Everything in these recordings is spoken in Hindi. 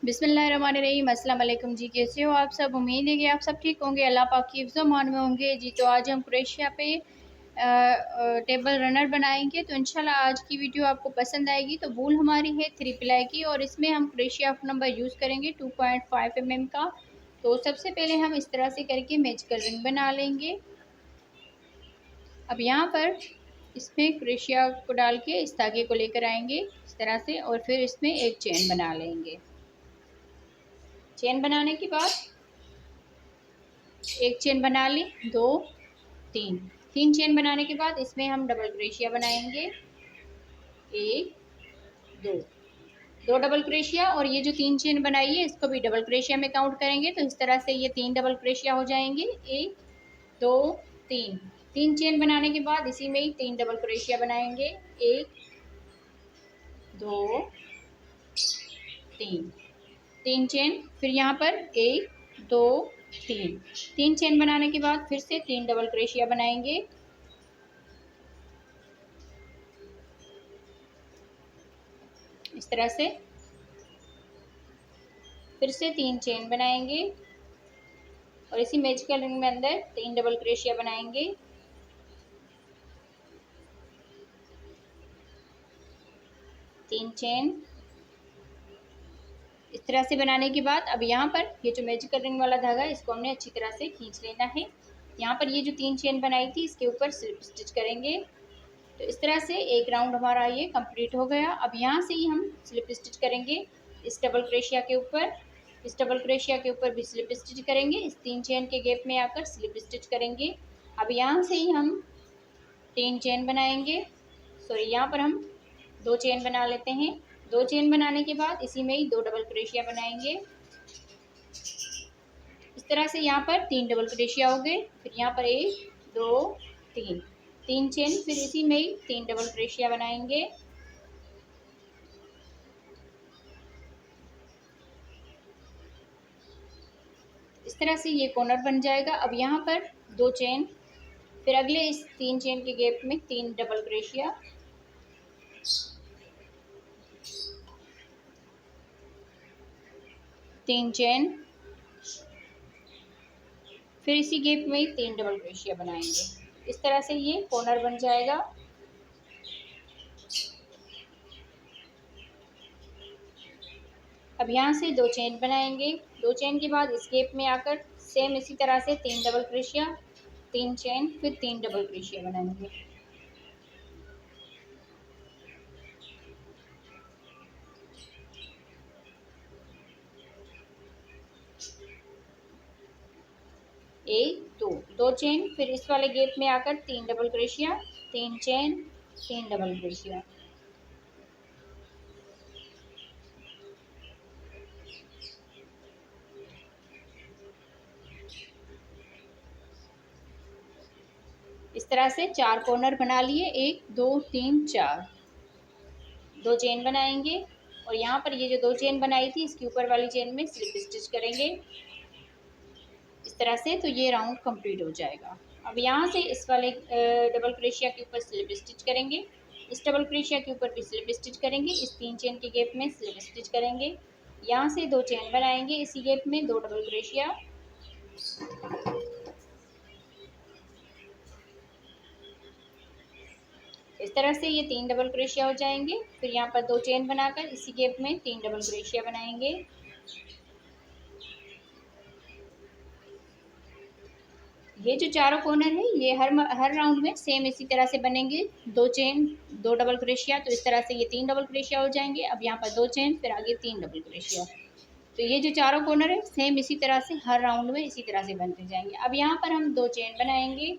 बिस्मिल्लाहिर्रहमानिर्रहीम। अस्सलाम वालेकुम जी, कैसे हो आप सब। उम्मीद है कि आप सब ठीक होंगे, अल्लाह पाक की हिफ्ज़ मान में होंगे जी। तो आज हम क्रोएशिया पे टेबल रनर बनाएंगे। तो इंशाल्लाह आज की वीडियो आपको पसंद आएगी। तो बूल हमारी है 3 प्लाई की और इसमें हम क्रोएशिया नंबर यूज़ करेंगे 2.5 mm का। तो सबसे पहले हम इस तरह से करके मैजिकल रिंग बना लेंगे। अब यहाँ पर इसमें क्रोएशिया को डाल के इस धागे को लेकर आएंगे इस तरह से और फिर इसमें एक चेन बना लेंगे। चेन बनाने के बाद एक चेन बना ली, दो, तीन चेन बनाने के बाद इसमें हम डबल क्रोशिया बनाएंगे। एक, दो डबल क्रोशिया और ये जो 3 चेन बनाई है इसको भी डबल क्रोशिया में काउंट करेंगे। तो इस तरह से ये 3 डबल क्रोशिया हो जाएंगे। एक, दो, तीन चेन बनाने के बाद इसी में ही 3 डबल क्रोशिया बनाएंगे। एक, दो, तीन चेन, फिर यहाँ पर एक, दो, तीन चेन बनाने के बाद फिर से 3 डबल क्रोशिया बनाएंगे। इस तरह से फिर से 3 चेन बनाएंगे और इसी मैजिकल रिंग में अंदर 3 डबल क्रोशिया बनाएंगे। तीन चेन इस तरह से बनाने के बाद अब यहाँ पर ये जो मैजिकल रिंग वाला धागा है इसको हमने अच्छी तरह से खींच लेना है। यहाँ पर ये जो 3 चेन बनाई थी इसके ऊपर स्लिप स्टिच करेंगे। तो इस तरह से एक राउंड हमारा ये कंप्लीट हो गया। अब यहाँ से ही हम स्लिप स्टिच करेंगे इस डबल क्रोशिया के ऊपर। इस डबल क्रोशिया के ऊपर भी स्लिप स्टिच करेंगे, इस 3 चेन के गैप में आकर स्लिप स्टिच करेंगे। अब यहाँ से ही हम 3 चेन बनाएंगे, सॉरी यहाँ पर हम 2 चेन बना लेते हैं। 2 चेन बनाने के बाद इसी में ही 2 डबल क्रोशिया बनाएंगे। इस तरह से यहाँ पर 3 डबल क्रोशिया हो गए। फिर यहाँ पर 1, 2, 3 चेन, फिर इसी में ही 3 डबल क्रोशिया बनाएंगे। इस तरह से ये कॉर्नर बन जाएगा। अब यहाँ पर 2 चेन, फिर अगले इस 3 चेन के गैप में 3 डबल क्रोशिया, तीन चेन, फिर इसी गैप में 3 डबल क्रोशिया बनाएंगे। इस तरह से ये कॉर्नर बन जाएगा। अब यहाँ से 2 चेन बनाएंगे। 2 चेन के बाद इस गैप में आकर सेम इसी तरह से 3 डबल क्रोशिया, 3 चेन, फिर 3 डबल क्रोशिया बनाएंगे। एक, दो चेन, फिर इस वाले गैप में आकर 3 double crochet, 3 chain, 3 double crochet. इस तरह से 4 कॉर्नर बना लिए, 1, 2, 3, 4। 2 चेन बनाएंगे और यहाँ पर ये जो 2 चेन बनाई थी इसके ऊपर वाली चेन में स्लिप स्टिच करेंगे इस तरह से। तो ये राउंड कंप्लीट हो जाएगा। अब यहाँ से इस वाले डबल क्रोशिया के ऊपर स्लिप स्टिच करेंगे, इस डबल क्रोशिया के ऊपर भी स्लिप स्टिच करेंगे, इस 3 चेन के गैप में स्लिप स्टिच करेंगे। यहाँ से 2 चेन बनाएंगे, इसी गैप में 2 डबल क्रोशिया, इस तरह से ये 3 डबल क्रोशिया हो जाएंगे। फिर यहाँ पर 2 चेन बनाकर इसी गैप में 3 डबल क्रोशिया बनाएंगे। ये जो चारों कॉर्नर है ये हर राउंड में सेम इसी तरह से बनेंगे। 2 चेन, 2 डबल क्रोशिया, तो इस तरह से ये 3 डबल क्रोशिया हो जाएंगे। अब यहाँ पर 2 चेन, फिर आगे 3 डबल क्रोशिया। तो ये जो चारों कॉर्नर है सेम इसी तरह से हर राउंड में इसी तरह से बनते जाएंगे। अब यहाँ पर हम 2 चेन बनाएंगे।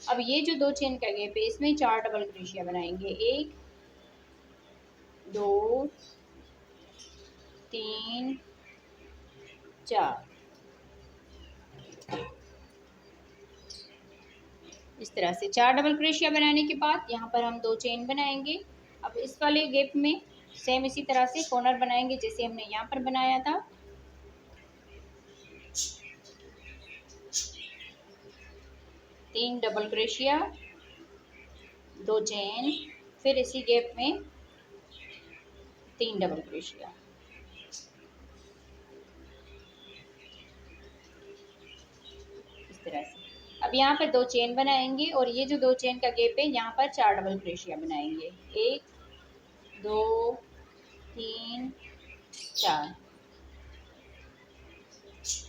अब ये जो 2 चेन का गैप है इसमें 4 डबल क्रोशिया बनाएंगे। 1, 2, 3, 4। इस तरह से 4 डबल क्रोशिया बनाने के बाद यहाँ पर हम 2 चेन बनाएंगे। अब इस वाले गैप में सेम इसी तरह से कॉर्नर बनाएंगे जैसे हमने यहाँ पर बनाया था। तीन डबल क्रोशिया, 2 चेन, फिर इसी गैप में 3 डबल क्रोशिया। तरह से। अब यहाँ पर 2 चेन बनाएंगे और ये जो 2 चेन का गैप है यहाँ पर 4 डबल क्रोशिया बनाएंगे। 1 2 3 4।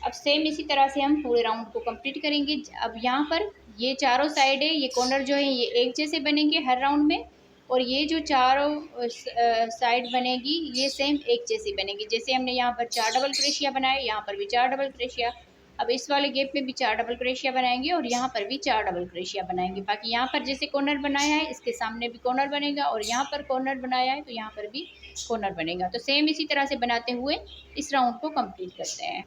अब सेम इसी तरह से हम पूरे राउंड को कंप्लीट करेंगे। अब यहाँ पर ये चारों साइड है, ये कॉर्नर जो है ये एक जैसे बनेंगे हर राउंड में, और ये जो चारों साइड बनेगी ये सेम एक जैसी बनेगी। जैसे हमने यहाँ पर 4 डबल क्रोशिया बनाए, यहाँ पर भी 4 डबल क्रोशिया। अब इस वाले गैप में भी 4 डबल क्रोशिया बनाएंगे और यहाँ पर भी 4 डबल क्रोशिया बनाएंगे। बाकी यहाँ पर जैसे कॉर्नर बनाया है इसके सामने भी कॉर्नर बनेगा, और यहाँ पर कॉर्नर बनाया है तो यहाँ पर भी कॉर्नर बनेगा। तो सेम इसी तरह से बनाते हुए इस राउंड को कंप्लीट करते हैं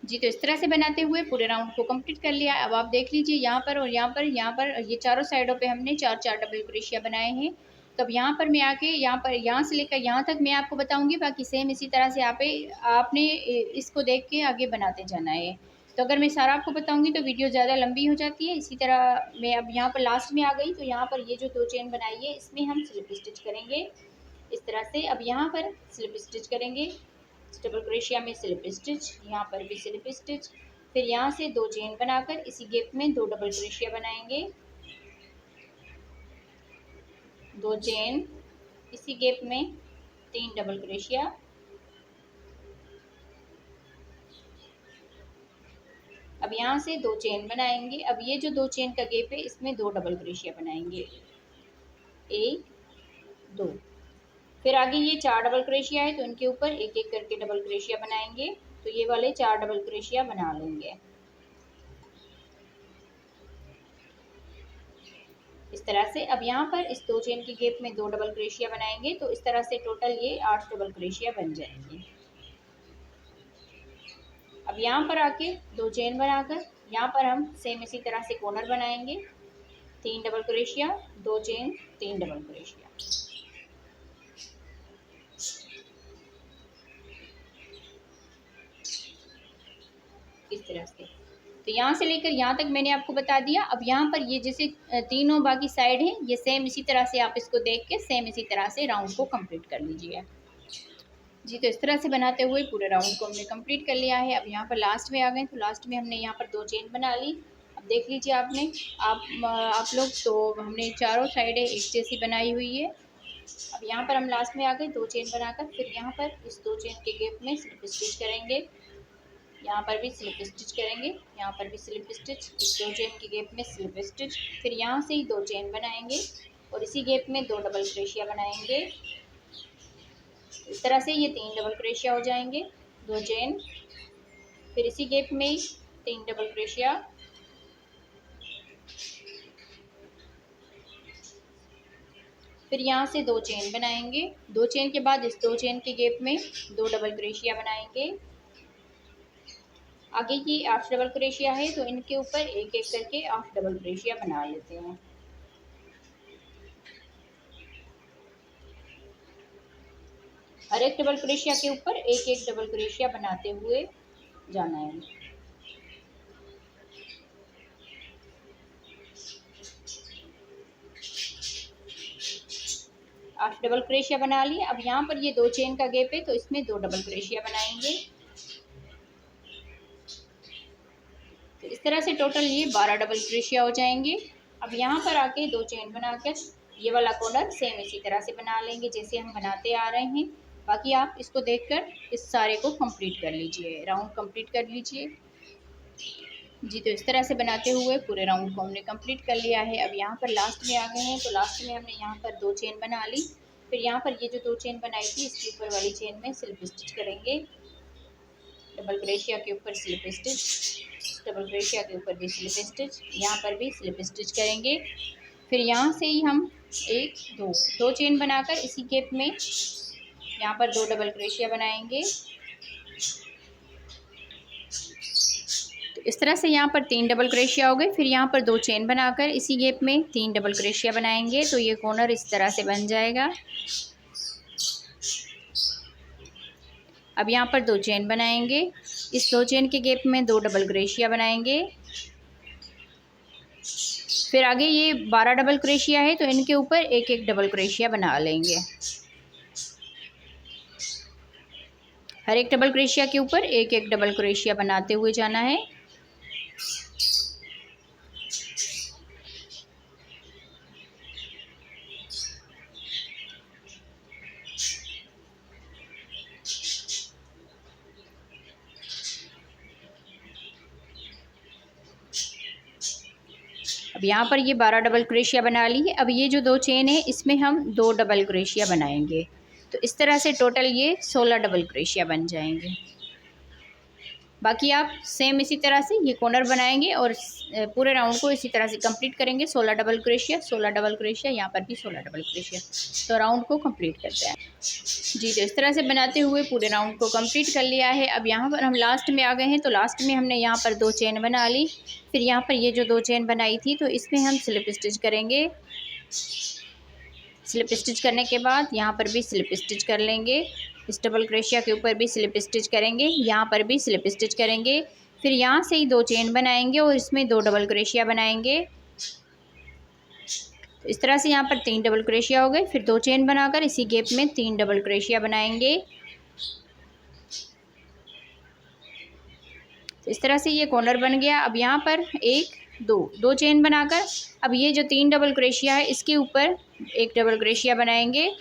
जी। तो इस तरह से बनाते हुए पूरे राउंड को कंप्लीट कर लिया। अब आप देख लीजिए यहाँ पर और यहाँ पर ये चारों साइडों पे हमने 4 डबल क्रोशिया बनाए हैं। तो अब यहाँ पर मैं आके यहाँ से लेकर यहाँ तक मैं आपको बताऊंगी, बाकी सेम इसी तरह से आपने इसको देख के आगे बनाते जाना है। तो अगर मैं सारा आपको बताऊंगी तो वीडियो ज़्यादा लंबी हो जाती है। इसी तरह मैं अब यहाँ पर लास्ट में आ गई, तो यहाँ पर ये जो 2 चेन बनाई है इसमें हम स्लिप स्टिच करेंगे इस तरह से। अब यहाँ पर स्लिप स्टिच करेंगे, डबल क्रोशिया में स्लिप स्टिच, यहाँ पर भी स्लिप स्टिच। फिर यहाँ से 2 चेन बनाकर इसी गैप में 2 डबल क्रोशिया बनाएंगे, 2 चेन, इसी गैप में 3 डबल क्रोशिया। अब यहाँ से 2 चेन बनाएंगे। अब ये जो 2 चेन का गैप है इसमें 2 डबल क्रोशिया बनाएंगे, 1 2। फिर आगे ये 4 डबल क्रोशिया है तो इनके ऊपर एक एक करके डबल क्रोशिया बनाएंगे। तो ये वाले 4 डबल क्रोशिया बना लेंगे इस तरह से। अब यहाँ पर इस 2 चेन के गैप में 2 डबल क्रोशिया बनाएंगे, तो इस तरह से टोटल ये 8 डबल क्रोशिया बन जाएंगे। अब यहाँ पर आके 2 चेन बनाकर यहाँ पर हम सेम इसी तरह से कॉर्नर बनाएंगे, 3 double crochet, 2 chain, 3 double crochet. इस तरह से। तो यहाँ से लेकर यहाँ तक मैंने आपको बता दिया। अब यहाँ पर ये जैसे तीनों बाकी साइड हैं ये सेम इसी तरह से आप इसको देख के सेम इसी तरह से राउंड को कंप्लीट कर लीजिए जी। तो इस तरह से बनाते हुए पूरे राउंड को हमने कंप्लीट कर लिया है। अब यहाँ पर लास्ट में आ गए, तो लास्ट में हमने यहाँ पर 2 चेन बना ली। अब देख लीजिए आप लोग, तो हमने चारों साइडें एक जैसी बनाई हुई है। अब यहाँ पर हम लास्ट में आ गए 2 चेन बनाकर, फिर यहाँ पर इस 2 चेन के गैप में स्लिप स्टिच करेंगे, यहाँ पर भी स्लिप स्टिच करेंगे, यहाँ पर भी स्लिप स्टिच, इस 2 चेन के गैप में स्लिप स्टिच। फिर यहाँ से ही 2 चेन बनाएंगे और इसी गैप में 2 डबल क्रोशिया बनाएंगे। इस तरह से ये 3 डबल क्रोशिया हो जाएंगे, 2 चेन, फिर इसी गैप में ही 3 डबल क्रोशिया, फिर यहाँ से 2 चेन बनाएंगे। 2 चेन के बाद इस 2 चेन के गैप में 2 डबल क्रोशिया बनाएंगे। आगे की 8 डबल क्रोशिया है तो इनके ऊपर एक एक करके 8 डबल क्रोशिया बना लेते हैं। हर एक डबल क्रोशिया के ऊपर एक एक डबल क्रोशिया बनाते हुए जाना है। आठ डबल क्रोशिया बना लिए। अब यहाँ पर ये 2 चेन का गैप है तो इसमें 2 डबल क्रोशिया बनाएंगे। तो इस तरह से टोटल ये 12 डबल क्रोशिया हो जाएंगे। अब यहाँ पर आके 2 चेन बनाकर ये वाला कॉर्नर सेम इसी तरह से बना लेंगे जैसे हम बनाते आ रहे हैं। बाकी आप इसको देखकर इस सारे को कंप्लीट कर लीजिए, राउंड कंप्लीट कर लीजिए जी। तो इस तरह से बनाते हुए पूरे राउंड को हमने कंप्लीट कर लिया है। अब यहाँ पर लास्ट में आ गए हैं, तो लास्ट में हमने यहाँ पर 2 चेन बना ली। फिर यहाँ पर ये जो 2 चेन बनाई थी इसके ऊपर वाली चेन में स्लिप स्टिच करेंगे, डबल क्रोशिया के ऊपर स्लिप स्टिच, डबल क्रोशिया के ऊपर भी स्लिप स्टिच, यहाँ पर भी स्लिप स्टिच करेंगे। फिर यहाँ से ही हम 1 2 चेन बनाकर इसी गैप में यहाँ पर 2 डबल क्रोशिया बनाएंगे। तो इस तरह से यहाँ पर 3 डबल क्रोशिया हो गए। फिर यहाँ पर 2 चेन बनाकर इसी गैप में 3 डबल क्रोशिया बनाएंगे, तो ये कॉर्नर इस तरह से बन जाएगा। अब यहाँ पर 2 चेन बनाएंगे, इस 2 चेन के गैप में 2 डबल क्रोशिया बनाएंगे। फिर आगे ये 12 डबल क्रोशिया है तो इनके ऊपर एक एक डबल क्रोशिया बना लेंगे। हर एक डबल क्रोशिया के ऊपर एक एक डबल क्रोशिया बनाते हुए जाना है। अब यहाँ पर ये 12 डबल क्रोशिया बना ली है। अब ये जो 2 चेन है इसमें हम 2 डबल क्रोशिया बनाएंगे। तो इस तरह से टोटल ये 16 डबल क्रोशिया बन जाएंगे। बाकी आप सेम इसी तरह से ये कॉर्नर बनाएंगे और पूरे राउंड को इसी तरह से कंप्लीट करेंगे। 16 डबल क्रोशिया, 16 डबल क्रोशिया, यहाँ पर भी 16 डबल क्रोशिया। तो राउंड को कंप्लीट करते हैं जी। तो इस तरह से बनाते हुए पूरे राउंड को कंप्लीट कर लिया है। अब यहाँ पर हम लास्ट में आ गए हैं। तो लास्ट में हमने यहाँ पर 2 चेन बना ली। फिर यहाँ पर ये जो 2 चेन बनाई थी तो इसमें हम स्लिप स्टिच करेंगे। स्लिप स्टिच करने के बाद यहाँ पर भी स्लिप स्टिच कर लेंगे। इस डबल क्रोशिया के ऊपर भी स्लिप स्टिच करेंगे, यहाँ पर भी स्लिप स्टिच करेंगे। फिर यहाँ से ही 2 चेन बनाएंगे और इसमें 2 डबल क्रोशिया बनाएंगे। तो इस तरह से यहाँ पर 3 डबल क्रोशिया हो गए। फिर 2 चेन बनाकर इसी गैप में 3 डबल क्रोशिया बनाएंगे। तो इस तरह से ये कॉर्नर बन गया। अब यहाँ पर 1 2 चेन बनाकर अब ये जो 3 डबल क्रोशिया है इसके ऊपर 1 डबल क्रोशिया बनाएंगे।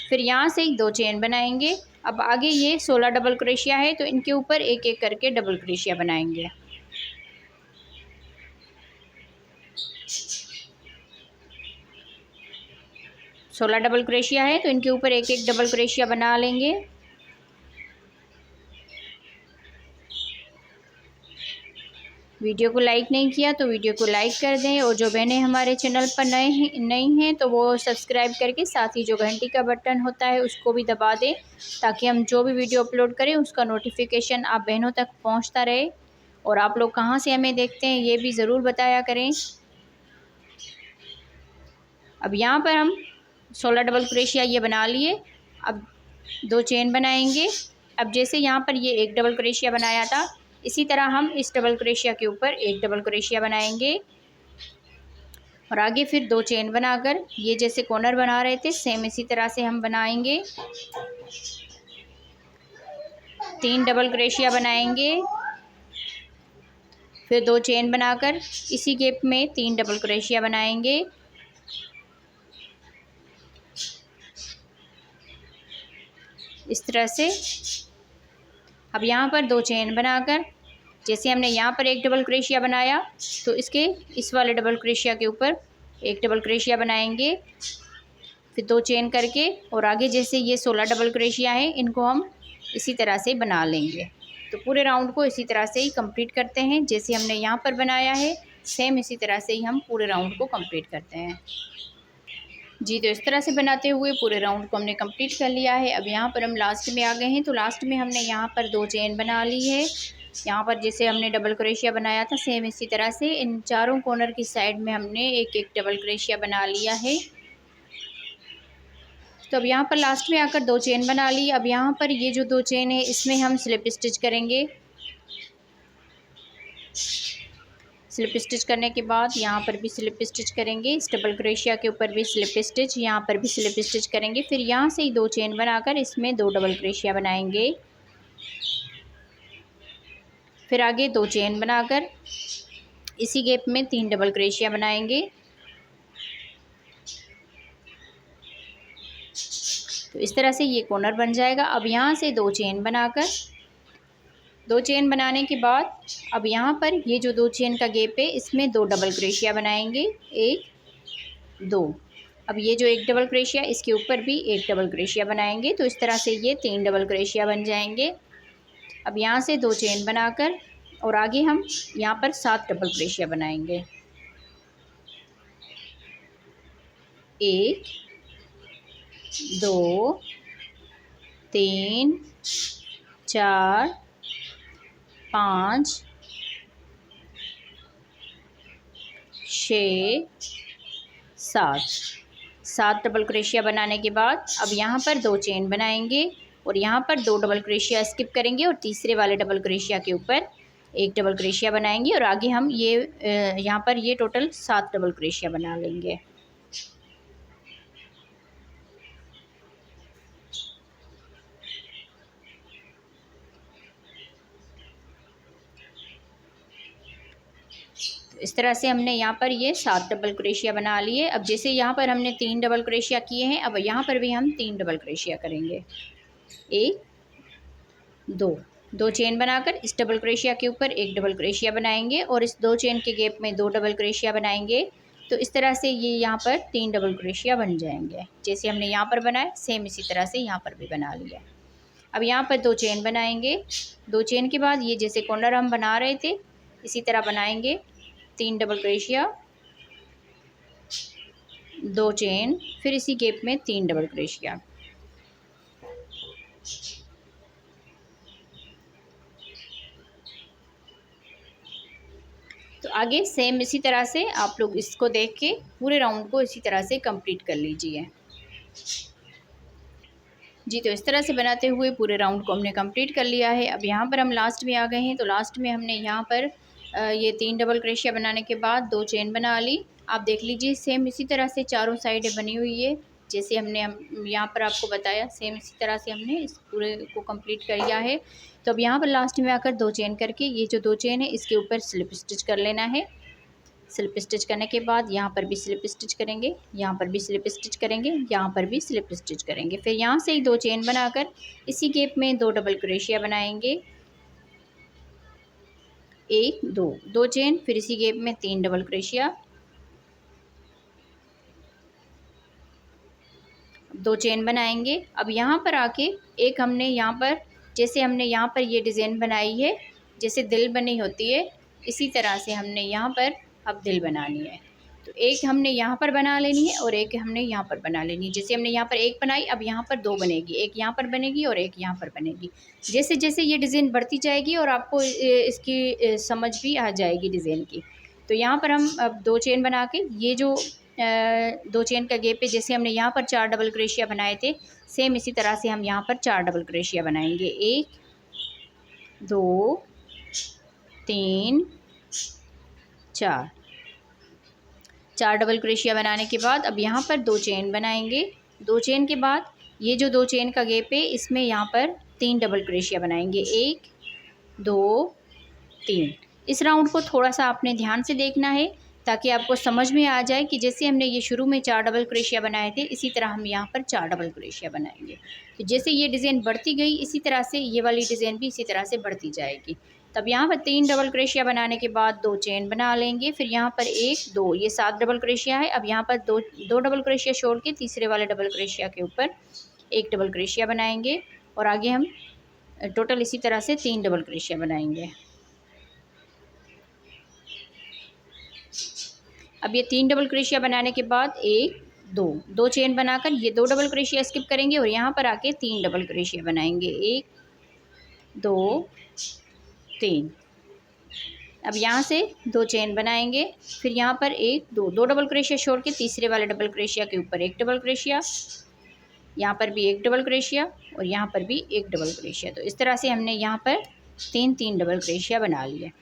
फिर यहाँ से 2 चेन बनाएंगे। अब आगे ये 16 डबल क्रोशिया है तो इनके ऊपर एक एक करके डबल क्रोशिया बनाएंगे। सोलह डबल क्रोशिया है तो इनके ऊपर एक एक डबल क्रोशिया बना लेंगे। वीडियो को लाइक नहीं किया तो वीडियो को लाइक कर दें, और जो बहनें हमारे चैनल पर नई हैं तो वो सब्सक्राइब करके साथ ही जो घंटी का बटन होता है उसको भी दबा दें, ताकि हम जो भी वीडियो अपलोड करें उसका नोटिफिकेशन आप बहनों तक पहुंचता रहे। और आप लोग कहां से हमें देखते हैं ये भी ज़रूर बताया करें। अब यहाँ पर हम 16 डबल क्रोशिया ये बना लिए। अब 2 चेन बनाएंगे। अब जैसे यहाँ पर ये 1 डबल क्रोशिया बनाया था इसी तरह हम इस डबल क्रोशिया के ऊपर 1 डबल क्रोशिया बनाएंगे और आगे फिर 2 चेन बनाकर ये जैसे कॉर्नर बना रहे थे सेम इसी तरह से हम बनाएंगे। 3 डबल क्रोशिया बनाएंगे। फिर 2 चेन बनाकर इसी गैप में 3 डबल क्रोशिया बनाएंगे। इस तरह से अब यहाँ पर 2 चेन बनाकर जैसे हमने यहाँ पर 1 डबल क्रोशिया बनाया तो इसके इस वाले डबल क्रोशिया के ऊपर 1 डबल क्रोशिया बनाएंगे। फिर 2 चेन करके और आगे जैसे ये 16 डबल क्रोशिया है इनको हम इसी तरह से बना लेंगे। तो पूरे राउंड को इसी तरह से ही कंप्लीट करते हैं। जैसे हमने यहाँ पर बनाया है सेम इसी तरह से ही हम पूरे राउंड को कंप्लीट करते हैं जी। तो इस तरह से बनाते हुए पूरे राउंड को हमने कंप्लीट कर लिया है। अब यहाँ पर हम लास्ट में आ गए हैं। तो लास्ट में हमने यहाँ पर 2 चेन बना ली है। यहाँ पर जैसे हमने डबल क्रोशिया बनाया था सेम इसी तरह से इन चारों कॉर्नर की साइड में हमने एक एक डबल क्रोशिया बना लिया है। तो अब यहाँ पर लास्ट में आकर 2 चेन बना ली। अब यहाँ पर ये जो 2 चेन है इसमें हम स्लिप स्टिच करेंगे। स्लिप स्टिच करने के बाद यहाँ पर भी स्लिप स्टिच करेंगे। इस डबल क्रोशिया के ऊपर भी स्लिप स्टिच, यहाँ पर भी स्लिप स्टिच करेंगे। फिर यहाँ से ही 2 चेन बनाकर इसमें 2 डबल क्रोशिया बनाएंगे। फिर आगे 2 चेन बनाकर इसी गैप में 3 डबल क्रोशिया बनाएंगे। तो इस तरह से ये कॉर्नर बन जाएगा। अब यहाँ से 2 चेन बनाकर 2 चेन बनाने के बाद अब यहाँ पर ये जो 2 चेन का गैप है इसमें 2 डबल क्रोशिया बनाएंगे। 1 2। अब ये जो 1 डबल क्रोशिया इसके ऊपर भी 1 डबल क्रोशिया बनाएंगे। तो इस तरह से ये 3 डबल क्रोशिया बन जाएंगे। अब यहाँ से 2 चेन बनाकर और आगे हम यहाँ पर 7 डबल क्रोशिया बनाएंगे। 1 2 3 4 5 6 7 डबल क्रोशिया बनाने के बाद अब यहाँ पर 2 चेन बनाएंगे और यहाँ पर 2 डबल क्रोशिया स्किप करेंगे और तीसरे वाले डबल क्रोशिया के ऊपर 1 डबल क्रोशिया बनाएंगे और आगे हम ये यहाँ पर ये टोटल 7 डबल क्रोशिया बना लेंगे। इस तरह से हमने यहाँ पर ये 7 डबल क्रोशिया बना लिए। अब जैसे यहाँ पर हमने 3 डबल क्रोशिया किए हैं अब यहाँ पर भी हम 3 डबल क्रोशिया करेंगे। 1 2 2 चेन बनाकर इस डबल क्रोशिया के ऊपर एक डबल क्रोशिया बनाएंगे और इस 2 चेन के गैप में 2 डबल क्रोशिया बनाएंगे। तो इस तरह से ये यहाँ पर 3 डबल क्रोशिया बन जाएंगे। जैसे हमने यहाँ पर बनाया सेम इसी तरह से यहाँ पर भी बना लिया। अब यहाँ पर 2 चेन बनाएंगे। 2 चेन के बाद ये जैसे कॉर्नर हम बना रहे थे इसी तरह बनाएंगे। 3 डबल क्रोशिया, 2 चेन, फिर इसी गैप में 3 डबल क्रोशिया। तो आगे सेम इसी तरह से आप लोग इसको देख के पूरे राउंड को इसी तरह से कंप्लीट कर लीजिए जी। तो इस तरह से बनाते हुए पूरे राउंड को हमने कंप्लीट कर लिया है। अब यहाँ पर हम लास्ट में आ गए हैं। तो लास्ट में हमने यहाँ पर ये 3 डबल क्रोशिया बनाने के बाद 2 चेन बना ली। आप देख लीजिए सेम इसी तरह से चारों साइडें बनी हुई है। जैसे हमने यहाँ पर आपको बताया सेम इसी तरह से हमने इस पूरे को कंप्लीट कर लिया है। तो अब यहाँ पर लास्ट में आकर 2 चेन करके ये जो 2 चेन है इसके ऊपर स्लिप स्टिच कर लेना है। स्लिप स्टिच करने के बाद यहाँ पर भी स्लिप स्टिच करेंगे, यहाँ पर भी स्लिप स्टिच करेंगे, यहाँ पर भी स्लिप स्टिच करेंगे। फिर यहाँ से ही 2 चेन बनाकर इसी गैप में 2 डबल क्रोशिया बनाएंगे। 1 2 2 चेन, फिर इसी गैप में 3 डबल क्रोशिया, 2 चेन बनाएंगे। अब यहाँ पर आके एक हमने यहाँ पर जैसे हमने यहाँ पर ये डिज़ाइन बनाई है जैसे दिल बनी होती है इसी तरह से हमने यहाँ पर अब दिल बनानी है। तो एक हमने यहाँ पर बना लेनी है और एक हमने यहाँ पर बना लेनी है। जैसे हमने यहाँ पर एक बनाई अब यहाँ पर 2 बनेगी, एक यहाँ पर बनेगी और एक यहाँ पर बनेगी। जैसे जैसे ये डिज़ाइन बढ़ती जाएगी और आपको इसकी समझ भी आ जाएगी डिज़ाइन की। तो यहाँ पर हम अब 2 चेन बना के ये जो 2 चेन का गैप है जैसे हमने यहाँ पर 4 डबल क्रोशिया बनाए थे सेम इसी तरह से हम यहाँ पर 4 डबल क्रोशिया बनाएंगे। 1 2 3 4 डबल क्रोशिया बनाने के बाद अब यहाँ पर 2 चेन बनाएंगे। 2 चेन के बाद ये जो 2 चेन का गैप है इसमें यहाँ पर 3 डबल क्रोशिया बनाएंगे। 1 2 3। इस राउंड को थोड़ा सा आपने ध्यान से देखना है ताकि आपको समझ में आ जाए कि जैसे हमने ये शुरू में 4 डबल क्रोशिया बनाए थे इसी तरह हम यहाँ पर 4 डबल क्रोशिया बनाएंगे। तो जैसे ये डिज़ाइन बढ़ती गई इसी तरह से ये वाली डिज़ाइन भी इसी तरह से बढ़ती जाएगी। तब यहाँ पर 3 डबल क्रोशिया बनाने के बाद 2 चेन बना लेंगे। फिर यहाँ पर 1 2 ये 7 डबल क्रोशिया है। अब यहाँ पर दो डबल क्रोशिया छोड़ के तीसरे वाले डबल क्रोशिया के ऊपर एक डबल क्रोशिया बनाएंगे और आगे हम टोटल इसी तरह से 3 डबल क्रोशिया बनाएंगे। अब ये 3 डबल क्रोशिया बनाने के बाद 1 2 चेन बनाकर ये 2 डबल क्रोशिया स्किप करेंगे और यहाँ पर आके 3 डबल क्रोशिया बनाएंगे। 1 2 3। अब यहाँ से 2 चेन बनाएंगे। फिर यहाँ पर 1 2 डबल क्रोशिया छोड़ के तीसरे वाले डबल क्रोशिया के ऊपर एक डबल क्रोशिया, यहाँ पर भी एक डबल क्रोशिया और यहाँ पर भी एक डबल क्रोशिया। तो इस तरह से हमने यहाँ पर 3 डबल क्रोशिया बना लिए।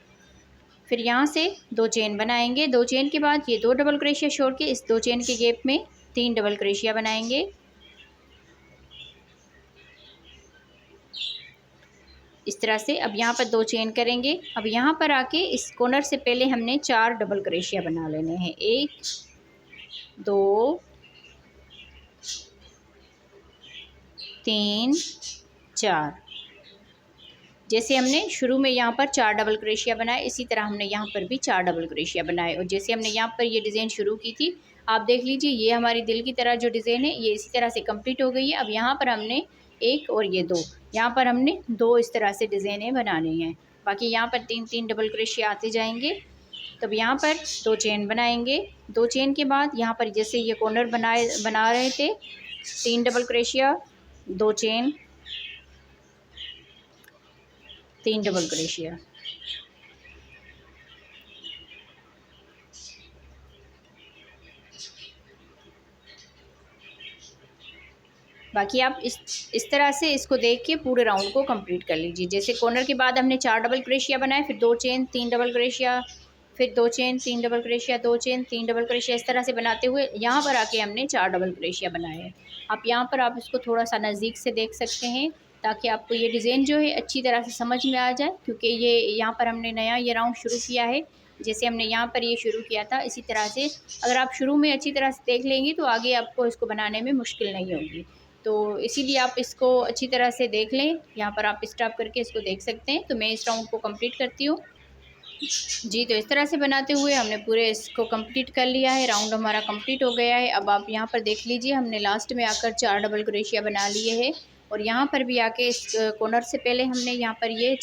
फिर यहाँ से 2 चेन बनाएंगे। 2 चेन के बाद ये 2 डबल क्रोशिया छोड़ के इस 2 चेन के गैप में 3 डबल क्रोशिया बनाएंगे। इस तरह से अब यहाँ पर 2 चेन करेंगे। अब यहाँ पर आके इस कॉर्नर से पहले हमने 4 डबल क्रोशिया बना लेने हैं। 1 2 3 4। जैसे हमने शुरू में यहाँ पर 4 डबल क्रोशिया बनाए इसी तरह हमने यहाँ पर भी 4 डबल क्रोशिया बनाए। और जैसे हमने यहाँ पर ये डिज़ाइन शुरू की थी आप देख लीजिए ये हमारी दिल की तरह जो डिज़ाइन है ये इसी तरह से कंप्लीट हो गई है। अब यहाँ पर हमने 1 और ये 2 यहाँ पर हमने 2 इस तरह से डिज़ाइनें बनानी हैं। बाकी यहाँ पर 3 डबल क्रोशिया आते जाएंगे। तब यहाँ पर 2 चेन बनाएंगे। 2 चेन के बाद यहाँ पर जैसे ये कॉर्नर बना रहे थे 3 double crochet, 2 chain, 3 double crochet. बाकी आप इस तरह से इसको देख के पूरे राउंड को कंप्लीट कर लीजिए। जैसे कॉर्नर के बाद हमने 4 डबल क्रोशिया बनाए, फिर 2 चेन 3 डबल क्रोशिया, फिर 2 chain 3 double crochet, 2 chain 3 double crochet, इस तरह से बनाते हुए यहाँ पर आके हमने 4 डबल क्रोशिया बनाए हैं। आप यहाँ पर आप इसको थोड़ा सा नज़दीक से देख सकते हैं ताकि आपको ये डिज़ाइन जो है अच्छी तरह से समझ में आ जाए, क्योंकि ये यहाँ पर हमने नया ये राउंड शुरू किया है। जैसे हमने यहाँ पर ये शुरू किया था इसी तरह से अगर आप शुरू में अच्छी तरह से देख लेंगे तो आगे आपको इसको बनाने में मुश्किल नहीं होगी। तो इसीलिए आप इसको अच्छी तरह से देख लें। यहाँ पर आप स्टॉप करके इसको देख सकते हैं। तो मैं इस राउंड को कंप्लीट करती हूँ जी। तो इस तरह से बनाते हुए हमने पूरे इसको कंप्लीट कर लिया है। राउंड हमारा कंप्लीट हो गया है। अब आप यहाँ पर देख लीजिए, हमने लास्ट में आकर 4 डबल क्रोशिया बना लिए हैं और यहाँ पर भी आके इस कॉर्नर से पहले हमने यहाँ पर ये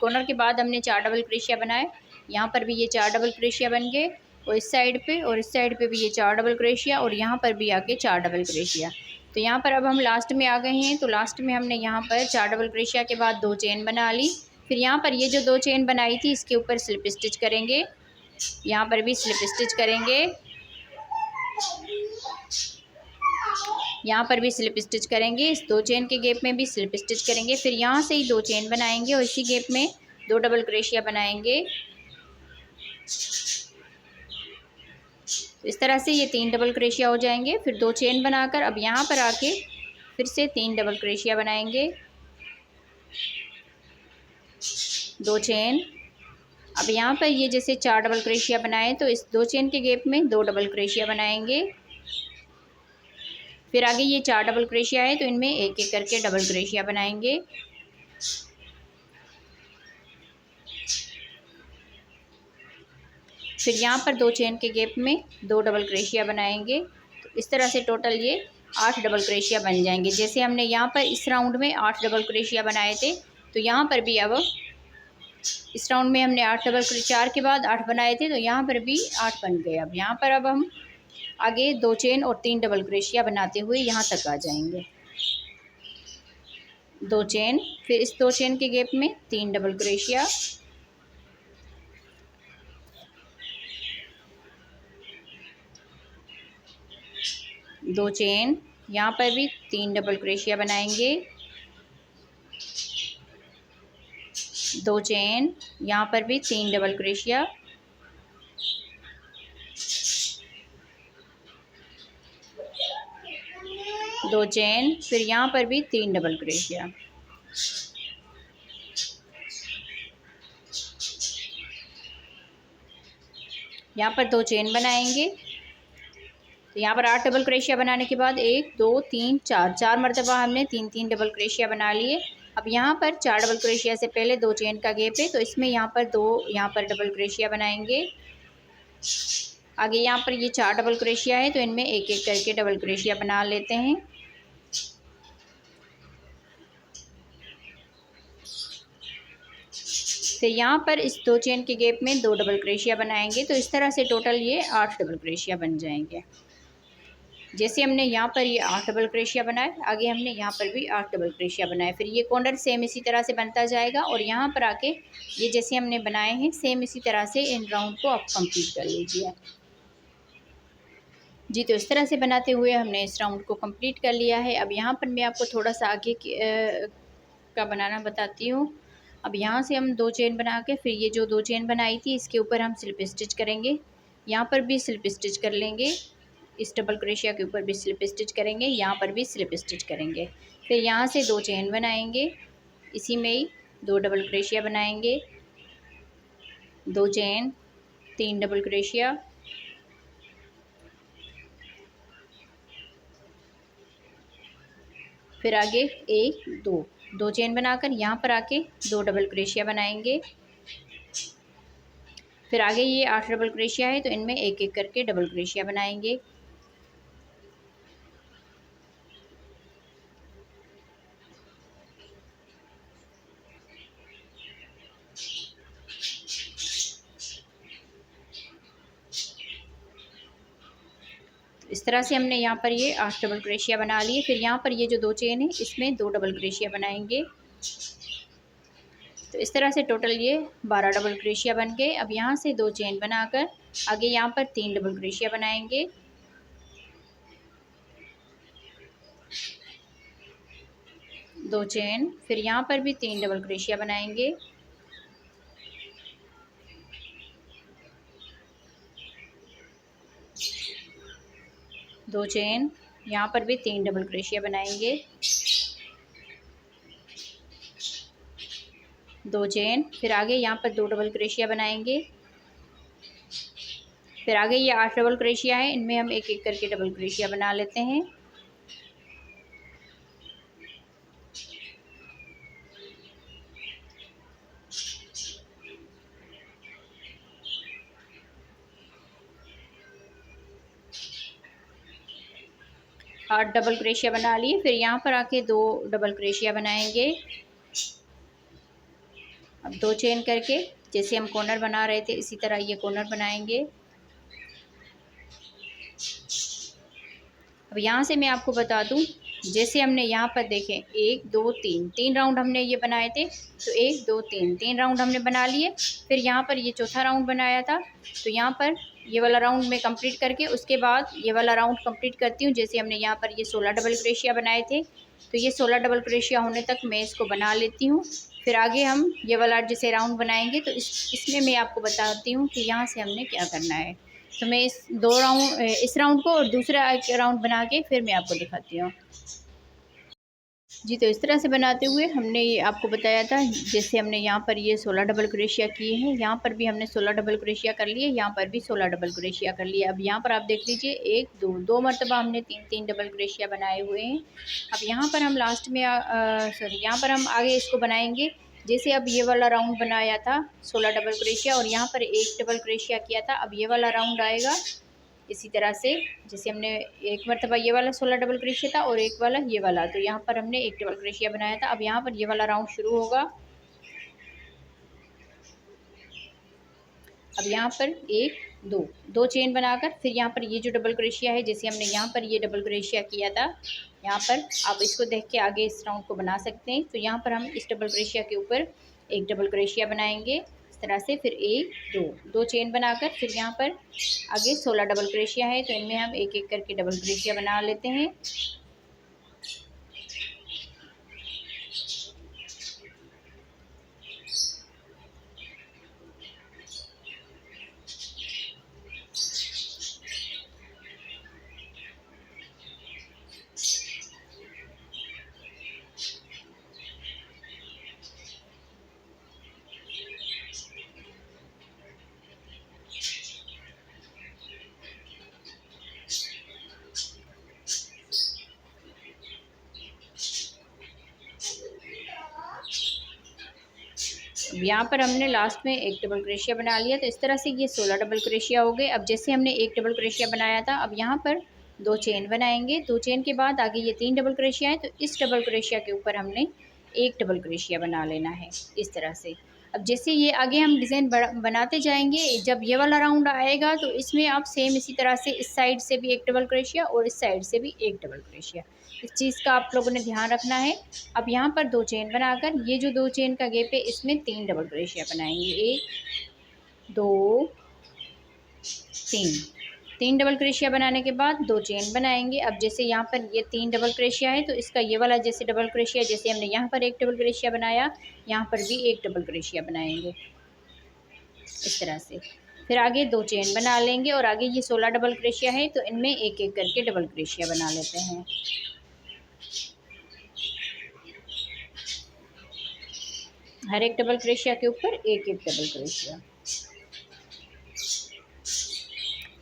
कॉर्नर के बाद हमने 4 डबल क्रोशिया बनाए। यहाँ पर भी ये 4 डबल क्रोशिया बन गए और इस साइड पे और इस साइड पे भी ये 4 डबल क्रोशिया और यहाँ पर भी आके 4 डबल क्रोशिया। तो यहाँ पर अब हम लास्ट में आ गए हैं। तो लास्ट में हमने यहाँ पर 4 डबल क्रोशिया के बाद 2 चेन बना ली। फिर यहाँ पर ये जो 2 चेन बनाई थी इसके ऊपर स्लिप स्टिच करेंगे। यहाँ पर भी स्लिप स्टिच करेंगे, यहाँ पर भी स्लिप स्टिच करेंगे। इस 2 चेन के गैप में भी स्लिप स्टिच करेंगे। फिर यहाँ से ही 2 चेन बनाएंगे और इसी गैप में 2 डबल क्रोशिया बनाएंगे। इस तरह से ये 3 डबल क्रोशिया हो जाएंगे। फिर 2 चेन बनाकर अब यहाँ पर आके फिर से 3 डबल क्रोशिया बनाएंगे, 2 चेन। अब यहाँ पर ये जैसे 4 डबल क्रोशिया बनाए तो इस 2 चेन के गैप में 2 डबल क्रोशिया बनाएंगे। फिर आगे ये 4 डबल क्रोशिया है तो इनमें एक एक करके डबल क्रोशिया बनाएंगे। फिर यहाँ पर 2 चेन के गैप में 2 डबल क्रोशिया बनाएंगे। तो इस तरह से टोटल ये 8 डबल क्रोशिया बन जाएंगे। जैसे हमने यहाँ पर इस राउंड में 8 डबल क्रोशिया बनाए थे तो यहाँ पर भी अब इस राउंड में हमने 8 डबल 4 के बाद 8 बनाए थे तो यहाँ पर भी 8 बन गए। अब यहाँ पर अब हम आगे 2 चेन और 3 डबल क्रोशिया बनाते हुए यहाँ तक आ जाएंगे। 2 चेन, फिर इस 2 चेन के गैप में 3 डबल क्रोशिया, 2 चेन, यहाँ पर भी 3 डबल क्रोशिया बनाएंगे, 2 चेन, यहाँ पर भी 3 डबल क्रोशिया, 2 चेन, फिर यहाँ पर भी 3 डबल क्रोशिया। यहाँ पर 2 चेन बनाएंगे। तो यहाँ पर 8 डबल क्रोशिया बनाने के बाद 1 2 3 4 मरतबा हमने 3 डबल क्रोशिया बना लिए। अब यहाँ पर 4 डबल क्रोशिया से पहले 2 चेन का गैप है तो इसमें यहाँ पर 2 यहाँ पर डबल क्रोशिया बनाएंगे। आगे यहाँ पर ये 4 डबल क्रोशिया है तो इनमें एक एक करके डबल क्रोशिया बना लेते हैं। फिर यहाँ पर इस 2 चेन के गैप में 2 डबल क्रोशिया बनाएंगे। तो इस तरह से टोटल ये 8 डबल क्रोशिया बन जाएंगे। जैसे हमने यहाँ पर ये 8 डबल क्रोशिया बनाए, आगे हमने यहाँ पर भी 8 डबल क्रोशिया बनाए। फिर ये कॉर्नर सेम इसी तरह से बनता जाएगा और यहाँ पर आके ये जैसे हमने बनाए हैं सेम इसी तरह से इन राउंड को आप कंप्लीट कर लीजिए जी। तो इस तरह से बनाते हुए हमने इस राउंड को कंप्लीट कर लिया है। अब यहाँ पर मैं आपको थोड़ा सा आगे का बनाना बताती हूँ। अब यहाँ से हम 2 चेन बना के फिर ये जो 2 चेन बनाई थी इसके ऊपर हम स्लिप स्टिच करेंगे। यहाँ पर भी स्लिप स्टिच कर लेंगे, इस डबल क्रोशिया के ऊपर भी स्लिप स्टिच करेंगे, यहाँ पर भी स्लिप स्टिच करेंगे। फिर यहाँ से 2 चेन बनाएंगे, इसी में ही 2 डबल क्रोशिया बनाएंगे, 2 चेन, 3 डबल क्रोशिया, फिर आगे 1 2 चेन बनाकर यहाँ पर आके 2 डबल क्रोशिया बनाएंगे। फिर आगे ये 8 डबल क्रोशिया है तो इनमें एक एक करके डबल क्रोशिया बनाएंगे। इस तरह से हमने यहाँ पर ये 8 डबल क्रोशिया बना लिए। फिर यहाँ पर ये जो 2 चेन है इसमें 2 डबल क्रोशिया बनाएंगे। तो इस तरह से टोटल ये 12 डबल क्रोशिया बन गए। अब यहाँ से 2 चेन बनाकर आगे यहाँ पर 3 डबल क्रोशिया बनाएंगे, 2 चेन, फिर यहाँ पर भी 3 डबल क्रोशिया बनाएंगे, 2 चेन, यहाँ पर भी 3 डबल क्रोशिया बनाएंगे, 2 चेन, फिर आगे यहाँ पर 2 डबल क्रोशिया बनाएंगे। फिर आगे ये 8 डबल क्रोशिया है, इनमें हम एक एक करके डबल क्रोशिया बना लेते हैं। 8 डबल क्रोशिया बना लिए। फिर यहाँ पर आके 2 डबल क्रोशिया बनाएंगे। अब 2 चेन करके जैसे हम कॉर्नर बना रहे थे इसी तरह ये कॉर्नर बनाएंगे। अब यहाँ से मैं आपको बता दूँ, जैसे हमने यहाँ पर देखें 1 2 3 राउंड हमने ये बनाए थे, तो 1 2 3 राउंड हमने बना लिए। फिर यहाँ पर ये चौथा राउंड बनाया था, तो यहाँ पर ये वाला राउंड मैं कंप्लीट करके उसके बाद ये वाला राउंड कंप्लीट करती हूँ। जैसे हमने यहाँ पर ये 16 डबल क्रोशिया बनाए थे, तो ये 16 डबल क्रोशिया होने तक मैं इसको बना लेती हूँ। फिर आगे हम ये वाला जैसे राउंड बनाएंगे तो इसमें मैं आपको बताती हूँ कि यहाँ से हमने क्या करना है। तो मैं इस राउंड को और दूसरा राउंड बना के फिर मैं आपको दिखाती हूँ जी। तो इस तरह से बनाते हुए हमने ये आपको बताया था, जैसे हमने यहाँ पर ये 16 डबल क्रोशिया किए हैं, यहाँ पर भी हमने 16 डबल क्रोशिया कर लिए, यहाँ पर भी 16 डबल क्रोशिया कर लिए। अब यहाँ पर आप देख लीजिए 1 2 मरतबा हमने 3 डबल क्रोशिया बनाए हुए हैं। अब यहाँ पर हम लास्ट में यहाँ पर हम आगे इसको बनाएंगे। जैसे अब ये वाला राउंड बनाया था 16 डबल क्रोशिया और यहाँ पर 1 डबल क्रोशिया किया था, अब ये वाला राउंड आएगा इसी तरह से। जैसे हमने एक मरतबा ये वाला 16 डबल क्रोशिया था और एक वाला ये वाला, तो यहाँ पर हमने 1 डबल क्रोशिया बनाया था। अब यहाँ पर ये वाला राउंड शुरू होगा। अब यहाँ पर 1 2 चेन बनाकर फिर यहाँ पर ये जो डबल क्रोशिया है, जैसे हमने यहाँ पर ये डबल क्रोशिया किया था, यहाँ पर आप इसको देख के आगे इस राउंड को बना सकते हैं। तो यहाँ पर हम इस डबल क्रोशिया के ऊपर 1 डबल क्रोशिया बनाएंगे इस तरह से। फिर 1 2 चेन बनाकर फिर यहाँ पर आगे 16 डबल क्रोशिया है, तो इनमें हम एक एक करके डबल क्रोशिया बना लेते हैं। यहाँ पर हमने लास्ट में 1 डबल क्रोशिया बना लिया, तो इस तरह से ये 16 डबल क्रोशिया हो गए। अब जैसे हमने 1 डबल क्रोशिया बनाया था, अब यहाँ पर 2 चेन बनाएंगे। 2 चेन के बाद आगे ये 3 डबल क्रोशिया है, तो इस डबल क्रोशिया के ऊपर हमने 1 डबल क्रोशिया बना लेना है इस तरह से। अब जैसे ये आगे हम डिज़ाइन बनाते जाएंगे, जब ये वाला राउंड आएगा तो इसमें आप सेम इसी तरह से इस साइड से भी 1 डबल क्रोशिया और इस साइड से भी 1 डबल क्रोशिया, इस चीज़ का आप लोगों ने ध्यान रखना है। अब यहाँ पर 2 चेन बनाकर ये जो 2 चेन का गैप है इसमें 3 डबल क्रोशिया बनाएंगे। 1 2 3 डबल क्रोशिया बनाने के बाद 2 चेन बनाएंगे। अब जैसे यहाँ पर ये 3 डबल क्रोशिया है, तो इसका ये वाला जैसे डबल क्रोशिया, जैसे हमने यहाँ पर 1 डबल क्रोशिया बनाया, यहाँ पर भी 1 डबल क्रोशिया बनाएंगे इस तरह से। फिर आगे 2 चेन बना लेंगे और आगे ये 16 डबल क्रोशिया है, तो इनमें एक एक करके डबल क्रोशिया बना लेते हैं। हर एक डबल क्रोशिया के ऊपर एक एक डबल क्रोशिया।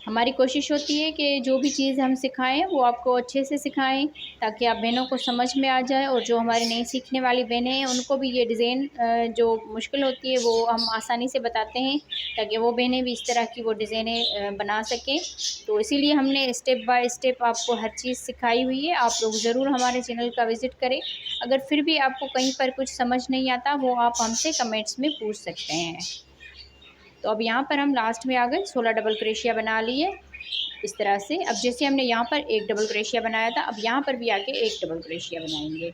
हमारी कोशिश होती है कि जो भी चीज़ हम सिखाएं वो आपको अच्छे से सिखाएं, ताकि आप बहनों को समझ में आ जाए, और जो हमारी नई सीखने वाली बहनें हैं उनको भी ये डिज़ाइन जो मुश्किल होती है वो हम आसानी से बताते हैं, ताकि वो बहनें भी इस तरह की वो डिज़ाइनें बना सकें। तो इसीलिए हमने स्टेप बाय स्टेप आपको हर चीज़ सिखाई हुई है। आप लोग ज़रूर हमारे चैनल का विज़िट करें। अगर फिर भी आपको कहीं पर कुछ समझ नहीं आता, वो आप हमसे कमेंट्स में पूछ सकते हैं। तो अब यहाँ पर हम लास्ट में आ गए 16 डबल क्रोशिया बना लिए इस तरह से। अब जैसे हमने यहाँ पर 1 डबल क्रोशिया बनाया था, अब यहाँ पर भी आके 1 डबल क्रोशिया बनाएंगे।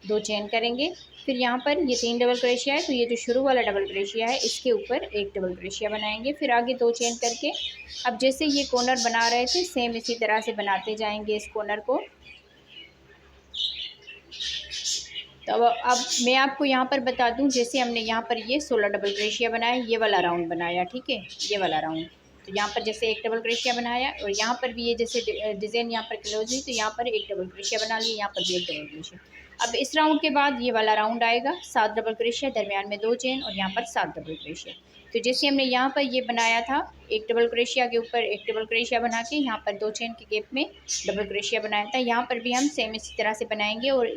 2 चेन करेंगे। फिर यहाँ पर ये 3 डबल क्रोशिया है, तो ये जो शुरू वाला डबल क्रोशिया है इसके ऊपर 1 डबल क्रोशिया बनाएंगे। फिर आगे 2 चेन करके अब जैसे ये कॉर्नर बना रहे थे सेम इसी तरह से बनाते जाएंगे इस कॉर्नर को। तो अब मैं आपको यहाँ पर बता दूँ, जैसे हमने यहाँ पर ये 16 डबल क्रोशिया बनाया, ये वाला राउंड बनाया, ठीक है, ये वाला राउंड। तो यहाँ पर जैसे 1 डबल क्रोशिया बनाया और यहाँ पर भी ये जैसे डिज़ाइन यहाँ पर क्लोज हुई, तो यहाँ पर 1 डबल क्रोशिया बना लिया, यहाँ पर भी 1 डबल क्रोशिया। अब इस राउंड के बाद ये वाला राउंड आएगा 7 डबल क्रोशिया, दरमियान में 2 चेन और यहाँ पर 7 डबल क्रोशिया। तो जैसे हमने यहाँ पर ये बनाया था 1 डबल क्रोशिया के ऊपर 1 डबल क्रोशिया बना के यहाँ पर 2 चेन के गैप में डबल क्रोशिया बनाया था, यहाँ पर भी हम सेम इसी तरह से बनाएंगे। और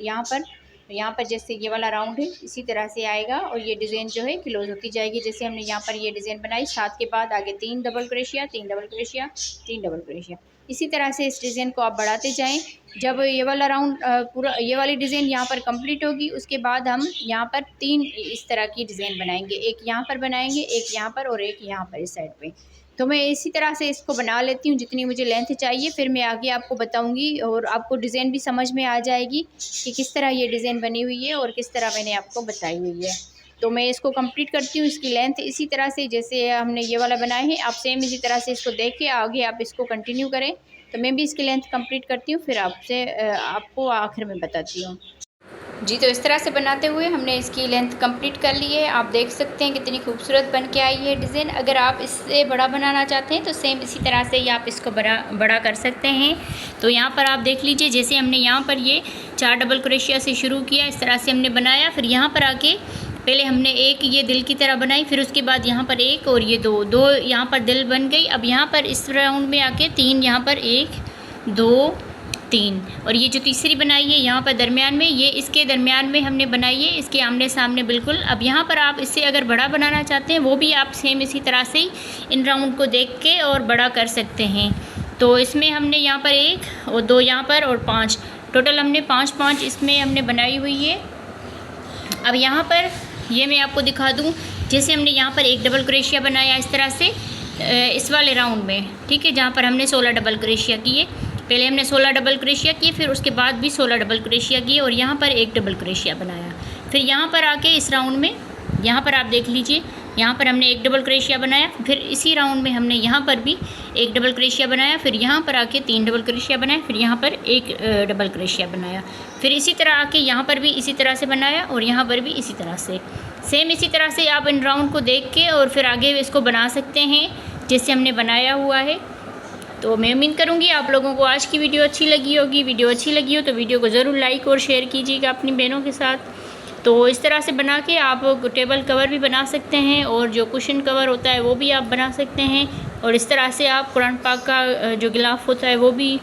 यहाँ पर जैसे ये वाला राउंड है इसी तरह से आएगा और ये डिज़ाइन जो है क्लोज होती जाएगी। जैसे हमने यहाँ पर ये डिज़ाइन बनाई, 7 के बाद आगे 3 double crochet 3 double crochet 3 double crochet, इसी तरह से इस डिज़ाइन को आप बढ़ाते जाएं। जब ये वाला राउंड पूरा ये वाली डिज़ाइन यहाँ पर कंप्लीट होगी, उसके बाद हम यहाँ पर 3 इस तरह की डिज़ाइन बनाएंगे। एक यहाँ पर बनाएंगे, एक यहाँ पर और एक यहाँ पर इस साइड पे। तो मैं इसी तरह से इसको बना लेती हूँ जितनी मुझे लेंथ चाहिए, फिर मैं आगे आपको बताऊँगी और आपको डिज़ाइन भी समझ में आ जाएगी कि किस तरह ये डिज़ाइन बनी हुई है और किस तरह मैंने आपको बताई हुई है। तो मैं इसको कंप्लीट करती हूँ। इसकी लेंथ इसी तरह से जैसे हमने ये वाला बनाया है, आप सेम इसी तरह से इसको देख के आगे आप इसको कंटिन्यू करें। तो मैं भी इसकी लेंथ कंप्लीट करती हूँ, फिर आपको आखिर में बताती हूँ जी। तो इस तरह से बनाते हुए हमने इसकी लेंथ कंप्लीट कर ली है। आप देख सकते हैं कितनी खूबसूरत बन के आई है डिज़ाइन। अगर आप इससे बड़ा बनाना चाहते हैं तो सेम इसी तरह से ही आप इसको बड़ा कर सकते हैं। तो यहाँ पर आप देख लीजिए, जैसे हमने यहाँ पर ये 4 डबल क्रोशिया से शुरू किया, इस तरह से हमने बनाया। फिर यहाँ पर आके पहले हमने एक ये दिल की तरह बनाई, फिर उसके बाद यहाँ पर एक और ये दो यहाँ पर दिल बन गई। अब यहाँ पर इस राउंड में आके 3 यहाँ पर 1 2 3 और ये जो तीसरी बनाई है यहाँ पर दरमियान में, ये इसके दरमियान में हमने बनाई है, इसके आमने सामने बिल्कुल। अब यहाँ पर आप इससे अगर बड़ा बनाना चाहते हैं वो भी आप सेम इसी तरह से इन राउंड को देख के और बड़ा कर सकते हैं। तो इसमें हमने यहाँ पर 1 और 2 यहाँ पर और 5, टोटल हमने 5 इसमें हमने बनाई हुई है। अब यहाँ पर ये मैं आपको दिखा दूँ, जैसे हमने यहाँ पर 1 डबल क्रोशिया बनाया इस तरह से इस वाले राउंड में, ठीक है, जहाँ पर हमने 16 डबल क्रोशिया किए। पहले हमने 16 डबल क्रोशिया किए, फिर उसके बाद भी 16 डबल क्रोशिया किए और यहाँ पर 1 डबल क्रोशिया बनाया। फिर यहाँ पर आके इस राउंड में यहाँ पर आप देख लीजिए, यहाँ पर हमने 1 डबल क्रोशिया बनाया। फिर इसी राउंड में हमने यहाँ पर भी 1 डबल क्रोशिया बनाया। फिर यहाँ पर आके 3 डबल क्रोशिया बनाया। फिर यहाँ पर 1 डबल क्रोशिया बनाया। फिर इसी तरह आके यहाँ पर भी इसी तरह से बनाया और यहाँ पर भी इसी तरह से। सेम इसी तरह से आप इन राउंड को देख के और फिर आगे इसको बना सकते हैं जैसे हमने बनाया हुआ है। तो मैं उम्मीद करूँगी आप लोगों को आज की वीडियो अच्छी लगी होगी। वीडियो अच्छी लगी हो तो वीडियो को ज़रूर लाइक और शेयर कीजिएगा अपनी बहनों के साथ। तो इस तरह से बना के आप टेबल कवर भी बना सकते हैं और जो कुशन कवर होता है वो भी आप बना सकते हैं। और इस तरह से आप कुरान पाक का जो गिलाफ होता है वो भी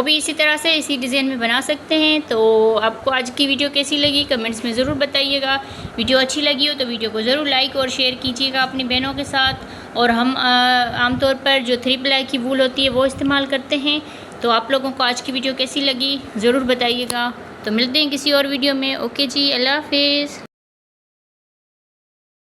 इसी तरह से इसी डिज़ाइन में बना सकते हैं। तो आपको आज की वीडियो कैसी लगी कमेंट्स में ज़रूर बताइएगा। वीडियो अच्छी लगी हो तो वीडियो को ज़रूर लाइक और शेयर कीजिएगा अपनी बहनों के साथ। और हम आमतौर पर जो 3 प्लाई की वूल होती है वो इस्तेमाल करते हैं। तो आप लोगों को आज की वीडियो कैसी लगी ज़रूर बताइएगा। तो मिलते हैं किसी और वीडियो में। ओके जी, अल्लाह हाफिज़।